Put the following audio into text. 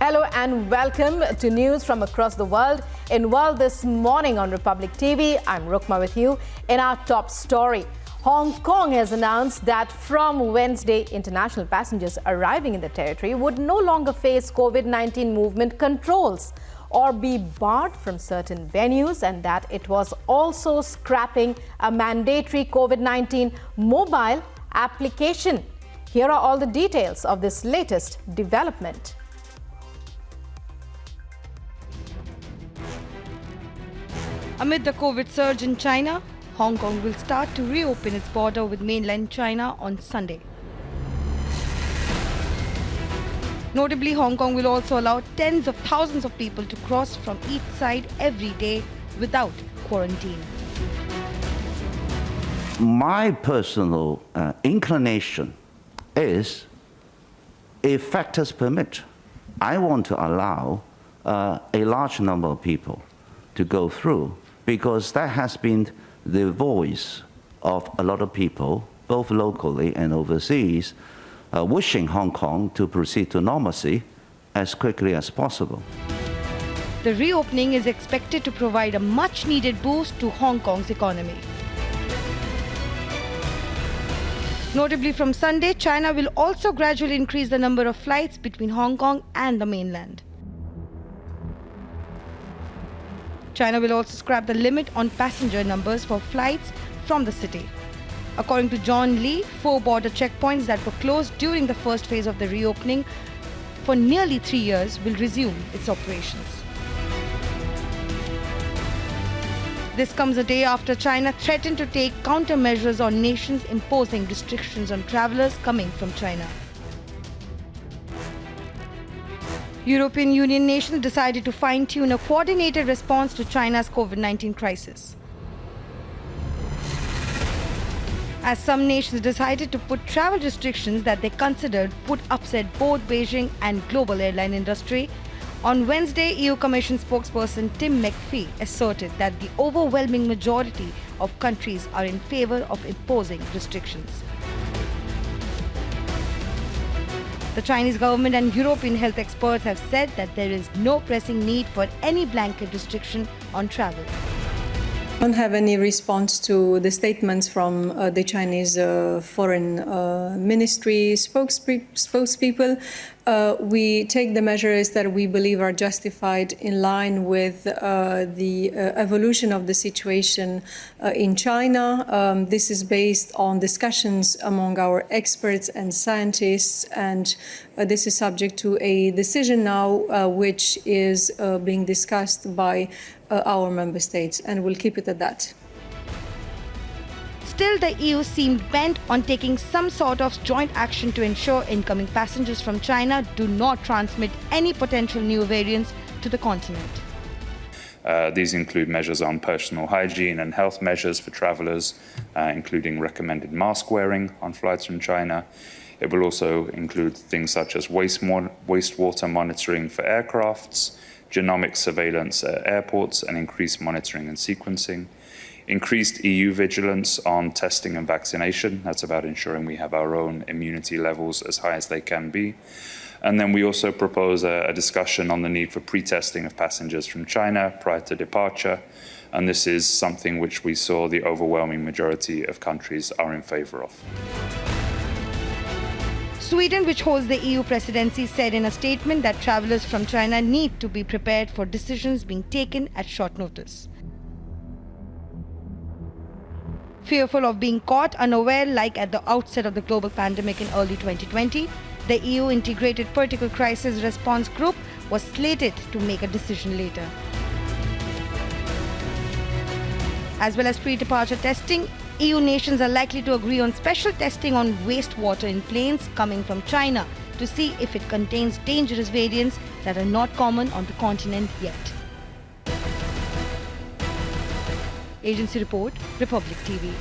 Hello and welcome to news from across the world. In World This Morning on Republic TV, I'm Rukma with you. In our top story, Hong Kong has announced that from Wednesday, international passengers arriving in the territory would no longer face COVID-19 movement controls or be barred from certain venues, and that it was also scrapping a mandatory COVID-19 mobile application. Here are all the details of this latest development. Amid the COVID surge in China, Hong Kong will start to reopen its border with mainland China on Sunday. Notably, Hong Kong will also allow tens of thousands of people to cross from each side every day without quarantine. My personal inclination is, if factors permit, I want to allow a large number of people to go through, because that has been the voice of a lot of people, both locally and overseas, wishing Hong Kong to proceed to normalcy as quickly as possible. The reopening is expected to provide a much-needed boost to Hong Kong's economy. Notably, from Sunday, China will also gradually increase the number of flights between Hong Kong and the mainland. China will also scrap the limit on passenger numbers for flights from the city. According to John Lee, 4 border checkpoints that were closed during the first phase of the reopening for nearly 3 years will resume its operations. This comes a day after China threatened to take countermeasures on nations imposing restrictions on travelers coming from China. European Union nations decided to fine-tune a coordinated response to China's COVID-19 crisis. As some nations decided to put travel restrictions that they considered would upset both Beijing and global airline industry, on Wednesday, EU Commission spokesperson Tim McPhee asserted that the overwhelming majority of countries are in favor of imposing restrictions. The Chinese government and European health experts have said that there is no pressing need for any blanket restriction on travel. I don't have any response to the statements from the Chinese Foreign Ministry spokespeople. We take the measures that we believe are justified in line with the evolution of the situation in China. This is based on discussions among our experts and scientists, and this is subject to a decision now which is being discussed by our member states, and we'll keep it at that. Still, the EU seemed bent on taking some sort of joint action to ensure incoming passengers from China do not transmit any potential new variants to the continent. These include measures on personal hygiene and health measures for travellers, including recommended mask wearing on flights from China. It will also include things such as wastewater monitoring for aircrafts, genomic surveillance at airports, and increased monitoring and sequencing. Increased EU vigilance on testing and vaccination. That's about ensuring we have our own immunity levels as high as they can be. And then we also propose a discussion on the need for pre-testing of passengers from China prior to departure. And this is something which we saw the overwhelming majority of countries are in favour of. Sweden, which holds the EU presidency, said in a statement that travellers from China need to be prepared for decisions being taken at short notice. Fearful of being caught unaware like at the outset of the global pandemic in early 2020, the EU Integrated Political Crisis Response Group was slated to make a decision later. As well as pre-departure testing, EU nations are likely to agree on special testing on wastewater in planes coming from China to see if it contains dangerous variants that are not common on the continent yet. Agency report, Republic TV.